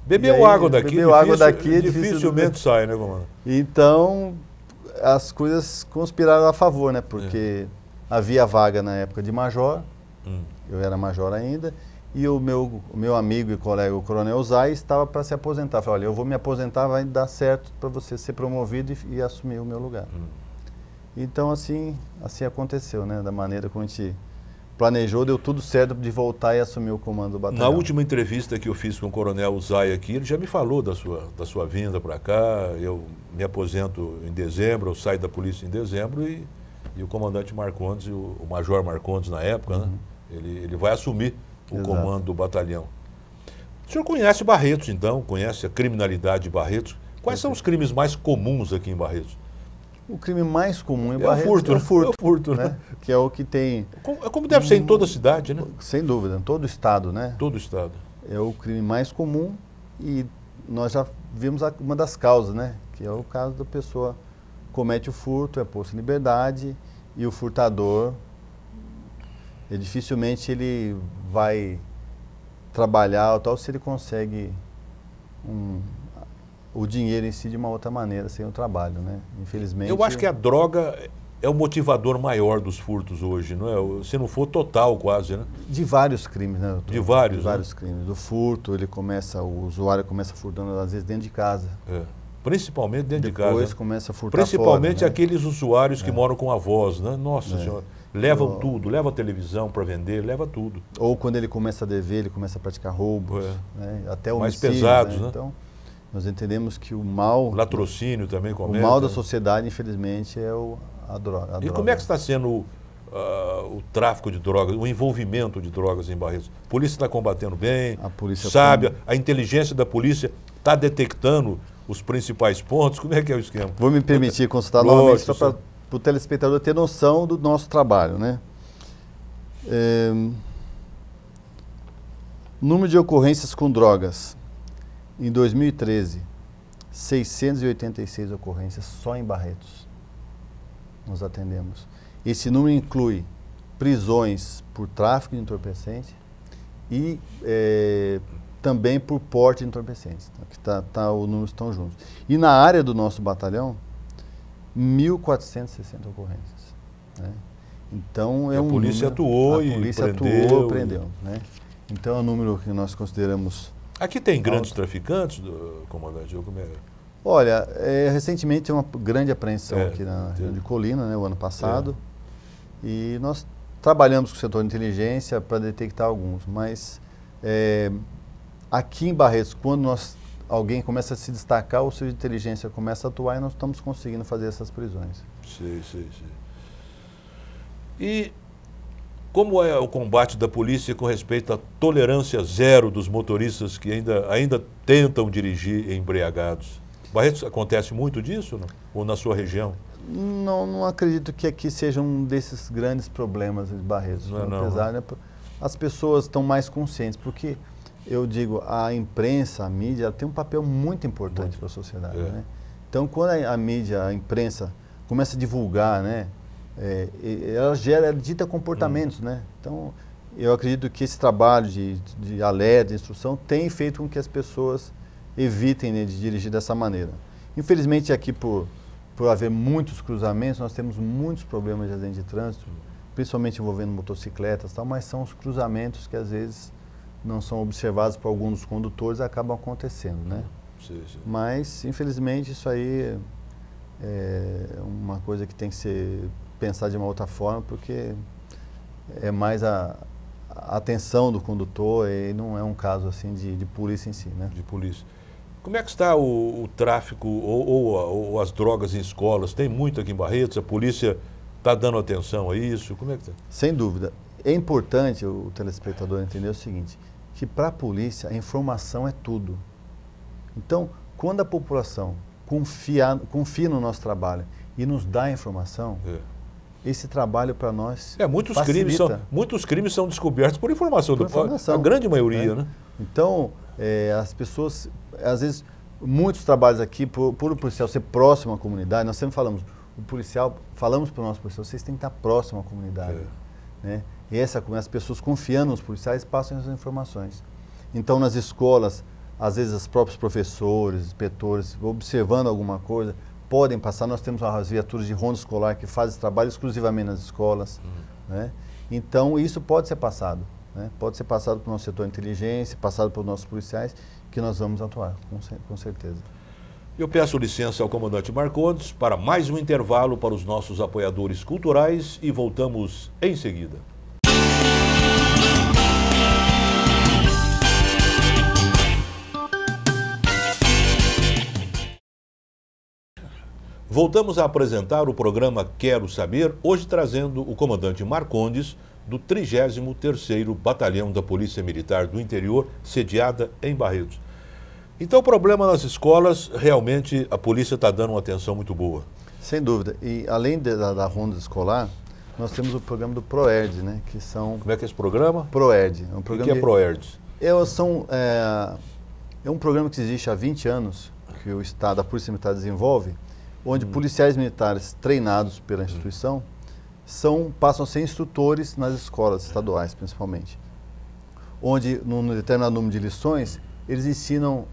Bebeu água daqui, dificilmente sai, né, comandante? Então, as coisas conspiraram a favor, né, porque havia vaga na época de major, eu era major ainda, e o meu amigo e colega, o Coronel Zay, estava para se aposentar. Falei, olha, eu vou me aposentar, vai dar certo para você ser promovido e assumir o meu lugar. Então, assim aconteceu, né, da maneira como a gente planejou, deu tudo certo de voltar e assumir o comando do batalhão. Na última entrevista que eu fiz com o Coronel Zay aqui, ele já me falou da sua vinda para cá. Eu me aposento em dezembro, eu saio da polícia em dezembro e o comandante Marcondes, o Major Marcondes na época, né, ele vai assumir o comando do batalhão. O senhor conhece Barretos, então? Conhece a criminalidade de Barretos? Quais são os crimes mais comuns aqui em Barretos? O crime mais comum em Barretos é o furto, né? Que é o que tem... Como deve ser em toda a cidade, né? Sem dúvida, em todo o estado, né? Todo o estado. É o crime mais comum e nós já vimos uma das causas, né? Que é o caso da pessoa comete o furto, é posto em liberdade e o furtador, dificilmente ele vai trabalhar ou tal se ele consegue o dinheiro em si de uma outra maneira, sem o trabalho, né? Infelizmente... Eu acho que a droga é o motivador maior dos furtos hoje, não é? Se não for total quase, né? De vários crimes, né, doutor? De vários, De vários crimes. O furto, o usuário começa furtando às vezes dentro de casa. Principalmente dentro de casa. Depois começa a furtar principalmente fora, né? aqueles usuários que moram com avós, né? Nossa Senhora. Levam tudo, levam a televisão para vender, leva tudo. Ou quando ele começa a dever, ele começa a praticar roubos, né? Até homicídios. Mais pesados, né? Então, nós entendemos que o mal... Latrocínio também começa. O mal da sociedade, infelizmente, é a droga. E como é que está sendo o tráfico de drogas, o envolvimento de drogas em Barretos? A polícia está combatendo bem, a polícia sabe, a inteligência da polícia está detectando os principais pontos? Como é que é o esquema? Vou me permitir consultar novamente só para o telespectador ter noção do nosso trabalho, né? Número de ocorrências com drogas. Em 2013, 686 ocorrências só em Barretos. Nós atendemos. Esse número inclui prisões por tráfico de entorpecente e também por porte de entorpecentes, que os números estão juntos. E na área do nosso batalhão, 1.460 ocorrências. Né? Então, a polícia atuou e prendeu. Né? Então, é um número que nós consideramos... Aqui tem grandes traficantes, comandante? Olha, recentemente tem uma grande apreensão aqui na região de Colina, né, o ano passado, e nós trabalhamos com o setor de inteligência para detectar alguns, mas aqui em Barretos, quando alguém começa a se destacar, o serviço de inteligência começa a atuar e nós estamos conseguindo fazer essas prisões. Sim. E como é o combate da polícia com respeito à tolerância zero dos motoristas que ainda tentam dirigir embriagados? Barretos, acontece muito disso, não? Ou na sua região? Não acredito que aqui seja um desses grandes problemas de Barretos. Apesar, né, as pessoas estão mais conscientes, porque eu digo, a imprensa, a mídia, ela tem um papel muito importante para a sociedade. Né? Então, quando a mídia, a imprensa, começa a divulgar, né, ela dita comportamentos. Né? Então, eu acredito que esse trabalho de alerta, de instrução, tem feito com que as pessoas evitem, né, de dirigir dessa maneira. Infelizmente, aqui, por haver muitos cruzamentos, nós temos muitos problemas de acidente de trânsito, principalmente envolvendo motocicletas, mas são os cruzamentos que, às vezes, não são observados por alguns dos condutores e acabam acontecendo, né? Sim. Mas, infelizmente, isso aí é uma coisa que tem que ser pensada de uma outra forma, porque é mais a atenção do condutor e não é um caso assim de polícia em si, né? De polícia. Como é que está o tráfico ou as drogas em escolas? Tem muito aqui em Barretos? A polícia está dando atenção a isso? Como é que está? Sem dúvida. É importante o telespectador entender o seguinte, que para a polícia a informação é tudo. Então, quando a população confia no nosso trabalho e nos dá a informação, esse trabalho para nós muitos crimes são descobertos por informação. A grande maioria, né? Então, as pessoas, às vezes, muitos trabalhos aqui, por o policial ser próximo à comunidade, nós sempre falamos, falamos para o nosso policial, vocês têm que estar próximo à comunidade. Né? E as pessoas confiando nos policiais passam essas informações. Então, nas escolas, às vezes, os próprios professores, inspetores, observando alguma coisa, podem passar. Nós temos as viaturas de ronda escolar que fazem esse trabalho exclusivamente nas escolas. Né? Então, isso pode ser passado. Né? Pode ser passado para o nosso setor de inteligência, passado para os nossos policiais, que nós vamos atuar, com certeza. Eu peço licença ao comandante Marcondes para mais um intervalo para os nossos apoiadores culturais e voltamos em seguida. Voltamos a apresentar o programa Quero Saber, hoje trazendo o comandante Marcondes, do 33º Batalhão da Polícia Militar do Interior, sediada em Barretos. Então, o problema nas escolas, realmente, a polícia está dando uma atenção muito boa. Sem dúvida. E, além da ronda escolar, nós temos o programa do PROERD, né? Que são... Como é que é esse programa? PROERD. O que é PROERD? É um programa que existe há 20 anos, que o Estado, a Polícia Militar desenvolve, onde policiais militares treinados pela instituição passam a ser instrutores nas escolas estaduais, principalmente. Onde, num determinado número de lições, eles ensinam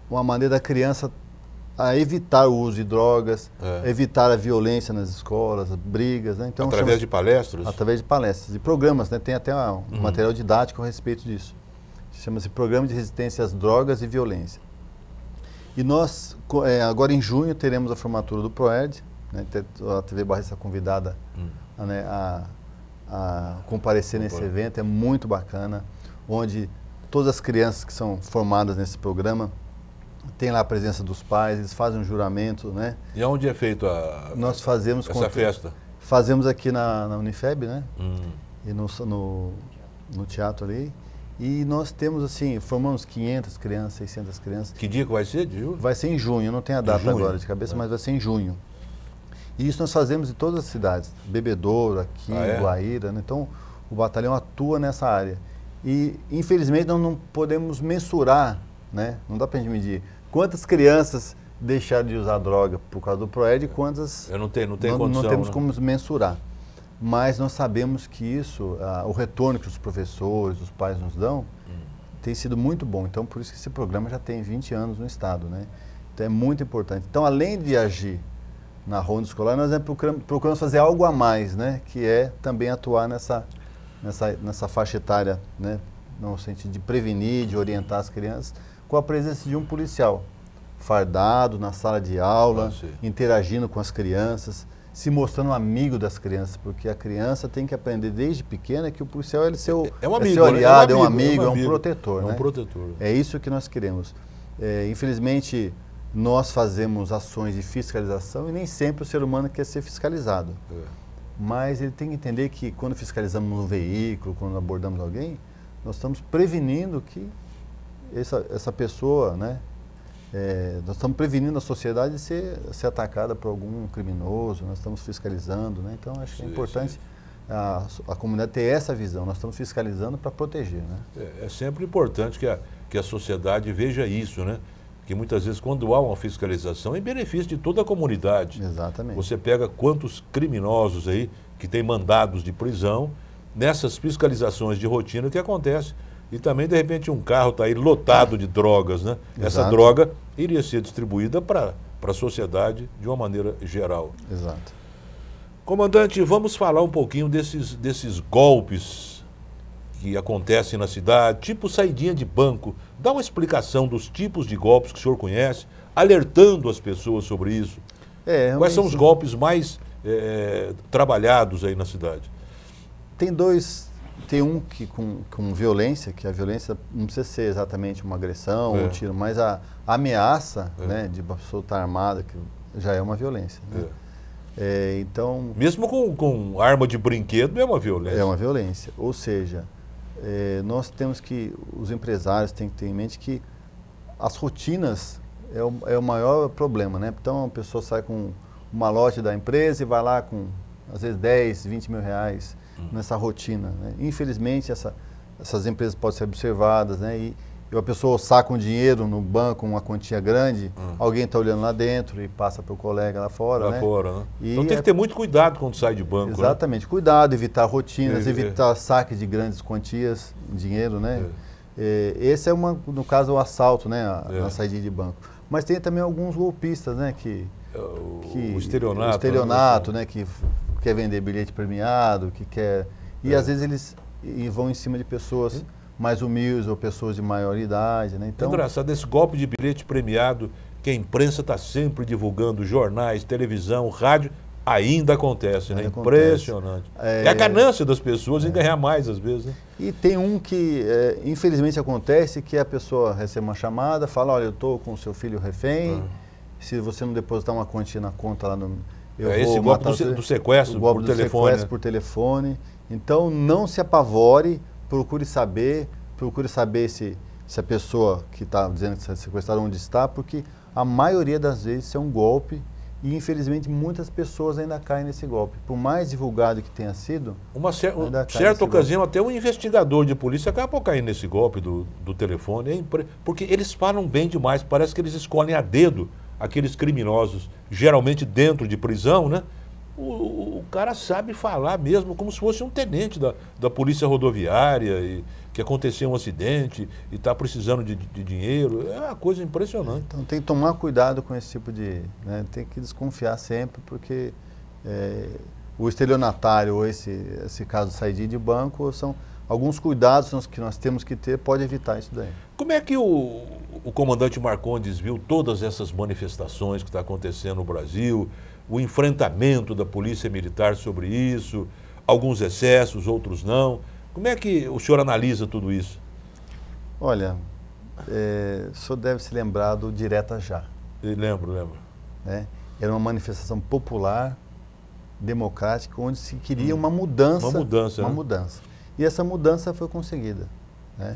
uma maneira da criança a evitar o uso de drogas, evitar a violência nas escolas, brigas. Né? Então, através de palestras? Através de palestras e programas, né? Tem até um material didático a respeito disso. Chama-se Programa de Resistência às Drogas e Violência. E nós, agora em junho, teremos a formatura do PROERD, né? A TV Barretos está convidada a comparecer nesse evento, é muito bacana, onde todas as crianças que são formadas nesse programa tem lá a presença dos pais, eles fazem um juramento, né? E onde é feito Nós fazemos essa festa? Fazemos aqui na Unifeb, né? E no teatro ali. E nós temos, assim, formamos 500 crianças, 600 crianças. Que dia que vai ser, de julho? Vai ser em junho, não tenho a data agora de cabeça, mas vai ser em junho. E isso nós fazemos em todas as cidades, Bebedouro, aqui, Guaíra, né? Então o batalhão atua nessa área. E infelizmente nós não podemos mensurar, né? Não dá para a gente medir quantas crianças deixaram de usar droga por causa do PROED e quantas não temos como mensurar. Mas nós sabemos que isso, o retorno que os professores, os pais nos dão, tem sido muito bom. Então, por isso que esse programa já tem 20 anos no Estado, né? Então, é muito importante. Então, além de agir na ronda escolar, nós procuramos fazer algo a mais, né? Que é também atuar nessa faixa etária, né? No sentido de prevenir, de orientar as crianças, com a presença de um policial fardado na sala de aula, interagindo com as crianças, se mostrando amigo das crianças, porque a criança tem que aprender desde pequena que o policial é seu aliado, é um amigo, é um protetor. É um protetor. É isso que nós queremos. Infelizmente, nós fazemos ações de fiscalização e nem sempre o ser humano quer ser fiscalizado. Mas ele tem que entender que quando fiscalizamos um veículo, quando abordamos alguém, nós estamos prevenindo que essa pessoa, né? Nós estamos prevenindo a sociedade de ser atacada por algum criminoso, nós estamos fiscalizando, né? Então acho que é importante a comunidade ter essa visão, nós estamos fiscalizando para proteger, né? É sempre importante que a sociedade veja isso, né? Que muitas vezes quando há uma fiscalização é em benefício de toda a comunidade. Exatamente. Você pega quantos criminosos aí que têm mandados de prisão nessas fiscalizações de rotina que acontece. E também, de repente, um carro está aí lotado de drogas, né? Exato. Essa droga iria ser distribuída para a sociedade de uma maneira geral. Exato. Comandante, vamos falar um pouquinho desses golpes que acontecem na cidade, tipo saidinha de banco. Dá uma explicação dos tipos de golpes que o senhor conhece, alertando as pessoas sobre isso. Quais são os golpes mais trabalhados aí na cidade? Tem um que com violência, que a violência não precisa ser exatamente uma agressão, um tiro, mas a ameaça né, de soltar armada, que já é uma violência. Né? Então, mesmo com arma de brinquedo é uma violência. É uma violência. Ou seja, nós temos os empresários têm que ter em mente que as rotinas é o maior problema. Né? Então, a pessoa sai com uma lote da empresa e vai lá com, às vezes, 10, 20 mil reais nessa rotina. Né? Infelizmente, essas empresas podem ser observadas, né? E a pessoa saca um dinheiro no banco, uma quantia grande, alguém está olhando lá dentro e passa para o colega lá fora. Né? Então tem que ter muito cuidado quando sai de banco. Exatamente, né? Cuidado, evitar rotinas, evitar saque de grandes quantias de dinheiro. Né? Esse no caso, o assalto, né? Na saída de banco. Mas tem também alguns golpistas, né? O estelionato, né? Que quer vender bilhete premiado, que quer... E às vezes eles vão em cima de pessoas mais humildes ou pessoas de maior idade, né? Então, é engraçado, esse golpe de bilhete premiado que a imprensa está sempre divulgando, jornais, televisão, rádio, ainda acontece, né? Impressionante. É a ganância das pessoas em ganhar mais, às vezes, né? E tem um que, infelizmente, acontece, que a pessoa recebe uma chamada, fala, olha, eu estou com o seu filho refém, se você não depositar uma quantia na conta lá no... esse golpe do sequestro por telefone. Sequestro por telefone. Então, não se apavore, procure saber se a pessoa que está dizendo que está sequestrada onde está, porque a maioria das vezes isso é um golpe e, infelizmente, muitas pessoas ainda caem nesse golpe. Por mais divulgado que tenha sido... certa ocasião, até um investigador de polícia acabou caindo nesse golpe do telefone, porque eles falam bem demais, parece que eles escolhem a dedo aqueles criminosos, geralmente dentro de prisão, né? O cara sabe falar mesmo como se fosse um tenente da polícia rodoviária, e que aconteceu um acidente e está precisando de dinheiro. É uma coisa impressionante. Então tem que tomar cuidado com esse tipo de... Né? Tem que desconfiar sempre, porque o estelionatário ou esse caso de saída de banco são alguns cuidados que nós temos que ter, pode evitar isso daí. Como é que o comandante Marcondes viu todas essas manifestações que estão acontecendo no Brasil, o enfrentamento da Polícia Militar sobre isso, alguns excessos, outros não? Como é que o senhor analisa tudo isso? Olha, o senhor deve se lembrar do Direta Já. Lembro. Né? Era uma manifestação popular democrática, onde se queria uma mudança. Uma mudança. E essa mudança foi conseguida. Né?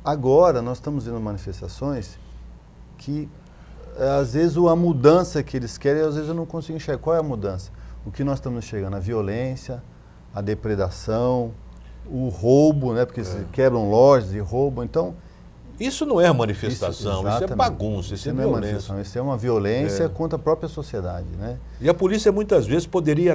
Agora, nós estamos vendo manifestações que, às vezes, a mudança que eles querem, às vezes eu não consigo enxergar. Qual é a mudança? O que nós estamos enxergando? A violência, a depredação, o roubo, né? Porque quebram lojas e roubam. Então, isso não é manifestação, isso é bagunça, isso é violência. Isso é uma violência contra a própria sociedade. Né? E a polícia, muitas vezes, poderia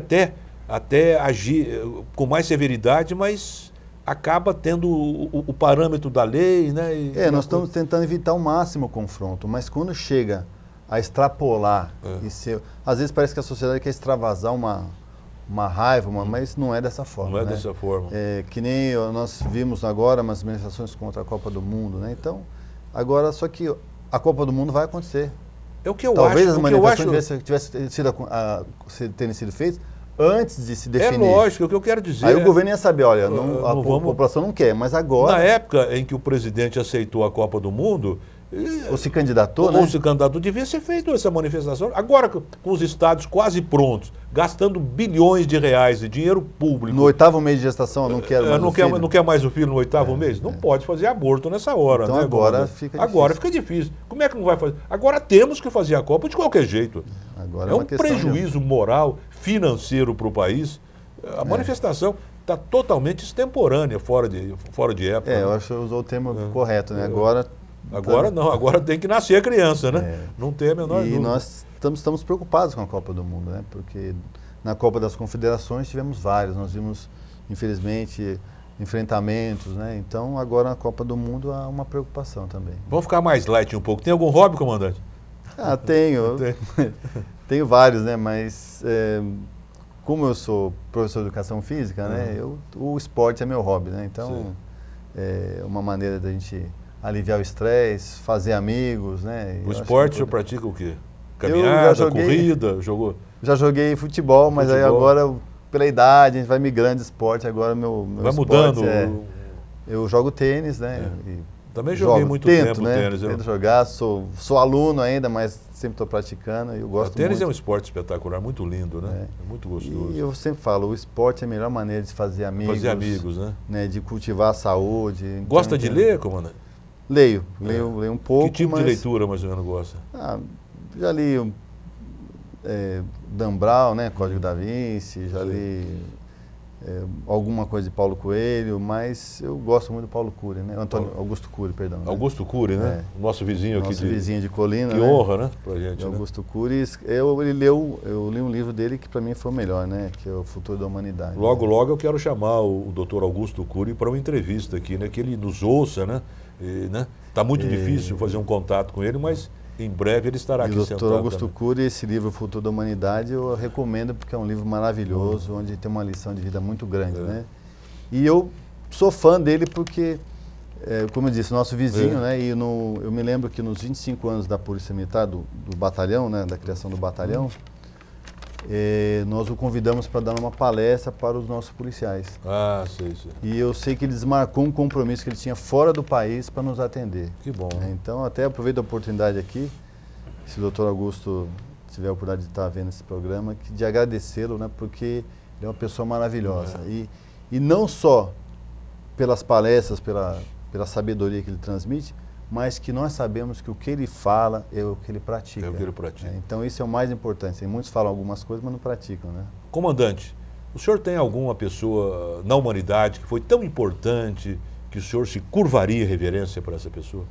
até agir com mais severidade, mas acaba tendo o parâmetro da lei, né? Nós estamos tentando evitar ao máximo o confronto, mas quando chega a extrapolar, às vezes parece que a sociedade quer extravasar uma raiva, mas não é dessa forma. Não é dessa forma. Que nem nós vimos agora umas manifestações contra a Copa do Mundo, né? Então, agora só que a Copa do Mundo vai acontecer. É o que eu Talvez acho. as manifestações tivessem terem sido feitas antes de se definir. É lógico, o que eu quero dizer. Aí o governo ia saber, olha, a população não quer, mas agora... Na época em que o presidente aceitou a Copa do Mundo... Ou se candidatou, né? Ou se candidatou, devia ser feita essa manifestação. Agora, com os estados quase prontos, gastando bilhões de reais de dinheiro público... No 8º mês de gestação, eu não quero mais o filho. Não quer mais o filho no 8º mês? Não pode fazer aborto nessa hora, então, né? Agora fica difícil. Agora fica difícil. Como é que não vai fazer? Agora temos que fazer a Copa de qualquer jeito. Agora é um prejuízo moral, financeiro para o país. A manifestação está totalmente extemporânea, fora de época. Eu acho que você usou o termo correto, né? Agora não, agora tem que nascer a criança, né? Não tem a menor dúvida. E nós estamos preocupados com a Copa do Mundo, né? Porque na Copa das Confederações tivemos vários, nós vimos, infelizmente, enfrentamentos, né? Então, agora na Copa do Mundo há uma preocupação também. Vamos ficar mais light um pouco. Tem algum hobby, comandante? Tenho. Tenho vários, né? Mas como eu sou professor de educação física, né? O esporte é meu hobby, né? Então, é uma maneira da gente aliviar o estresse, fazer amigos, né? O esporte, o senhor pratica o quê? Caminhada, corrida, jogou? Já joguei futebol, mas aí agora, pela idade, a gente vai migrando de esporte, agora meu vai esporte mudando? Eu jogo tênis, né? Também joguei muito tempo tênis. Tento jogar, sou aluno ainda, mas sempre estou praticando e eu gosto muito. O tênis é um esporte espetacular, muito lindo, né? É muito gostoso. E eu sempre falo, o esporte é a melhor maneira de fazer amigos. Fazer amigos, né? De cultivar a saúde. Gosta de ler, comandante? Leio um pouco. Que tipo de leitura mais ou menos gosta? Já li Dan Brown, né? Código da Vinci, já li alguma coisa de Paulo Coelho, mas eu gosto muito do Paulo Cury, né? Augusto Cury, perdão. Augusto Cury, né? Nosso vizinho aqui. Vizinho de Colina. Que honra, né? Pra gente, Augusto Cury. Eu li um livro dele que para mim foi o melhor, né? Que é O Futuro da Humanidade. Logo eu quero chamar o Dr. Augusto Cury para uma entrevista aqui, né? Que ele nos ouça, né? Tá muito difícil fazer um contato com ele, mas em breve ele estará aqui sentado. O Dr. Augusto Cury, esse livro, O Futuro da Humanidade, eu recomendo porque é um livro maravilhoso, onde tem uma lição de vida muito grande, né? E eu sou fã dele porque, como eu disse, nosso vizinho, né? E eu me lembro que nos 25 anos da Polícia Militar, do batalhão, né? Da criação do batalhão, nós o convidamos para dar uma palestra para os nossos policiais. Sei. E eu sei que ele desmarcou um compromisso que ele tinha fora do país para nos atender. Que bom. Então, até aproveito a oportunidade aqui, se o doutor Augusto tiver a oportunidade de estar vendo esse programa, de agradecê-lo, né, porque ele é uma pessoa maravilhosa. E não só pelas palestras, pela sabedoria que ele transmite, mas que nós sabemos que o que ele fala é o que ele pratica. É o que ele pratica. Então isso é o mais importante. Muitos falam algumas coisas, mas não praticam, né? Comandante, o senhor tem alguma pessoa na humanidade que foi tão importante que o senhor se curvaria em reverência para essa pessoa?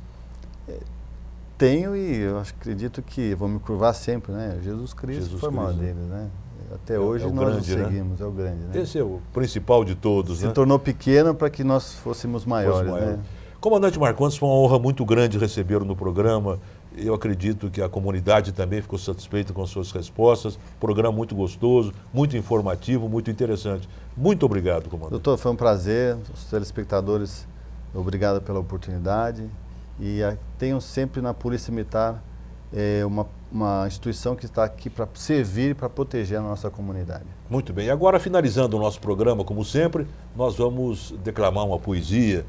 Tenho e eu acredito que vou me curvar sempre, né? Jesus Cristo foi o maior deles, né? Até hoje nós o seguimos, é o grande, né? Esse é o principal de todos, Se tornou pequeno para que nós fôssemos maiores, né? Comandante Marcondes, foi uma honra muito grande recebê-lo no programa. Eu acredito que a comunidade também ficou satisfeita com as suas respostas. Programa muito gostoso, muito informativo, muito interessante. Muito obrigado, comandante. Doutor, foi um prazer. Os telespectadores, obrigado pela oportunidade. E tenham sempre na Polícia Militar uma instituição que está aqui para servir e para proteger a nossa comunidade. Muito bem. E agora, finalizando o nosso programa, como sempre, nós vamos declamar uma poesia.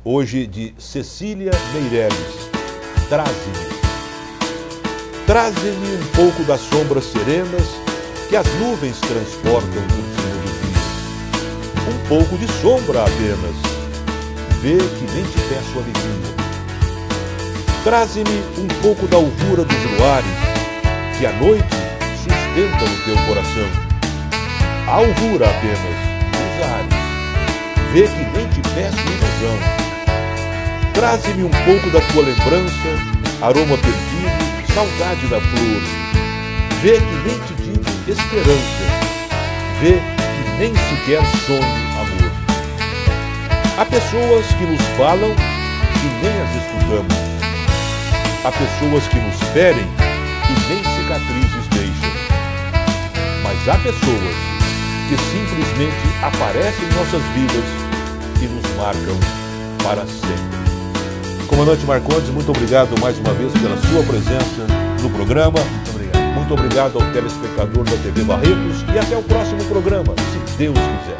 Hoje de Cecília Meirelles. Traze-me um pouco das sombras serenas que as nuvens transportam por cima do dia. Um pouco de sombra apenas, vê que nem te peço alegria. Traze-me um pouco da alvura dos luares, que a noite sustenta no teu coração. A alvura apenas, dos ares, vê que nem te peço ilusão. Traze-me um pouco da tua lembrança, aroma perdido, saudade da flor. Vê que nem te digo esperança, vê que nem sequer sonho amor. Há pessoas que nos falam e nem as escutamos. Há pessoas que nos ferem e nem cicatrizes deixam. Mas há pessoas que simplesmente aparecem em nossas vidas e nos marcam para sempre. Comandante Marcondes, muito obrigado mais uma vez pela sua presença no programa. Muito obrigado. Muito obrigado ao telespectador da TV Barretos e até o próximo programa, se Deus quiser.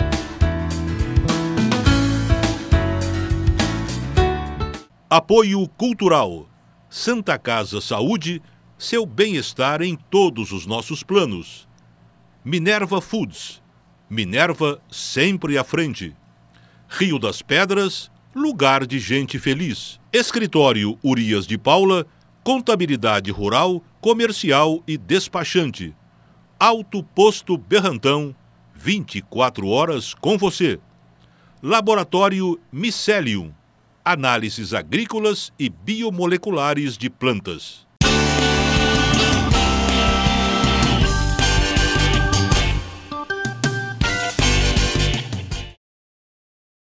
Apoio Cultural. Santa Casa Saúde, seu bem-estar em todos os nossos planos. Minerva Foods. Minerva sempre à frente. Rio das Pedras, lugar de gente feliz. Escritório Urias de Paula, contabilidade rural, comercial e despachante. Alto Posto Berrantão, 24 horas com você. Laboratório Micelium. Análises agrícolas e biomoleculares de plantas.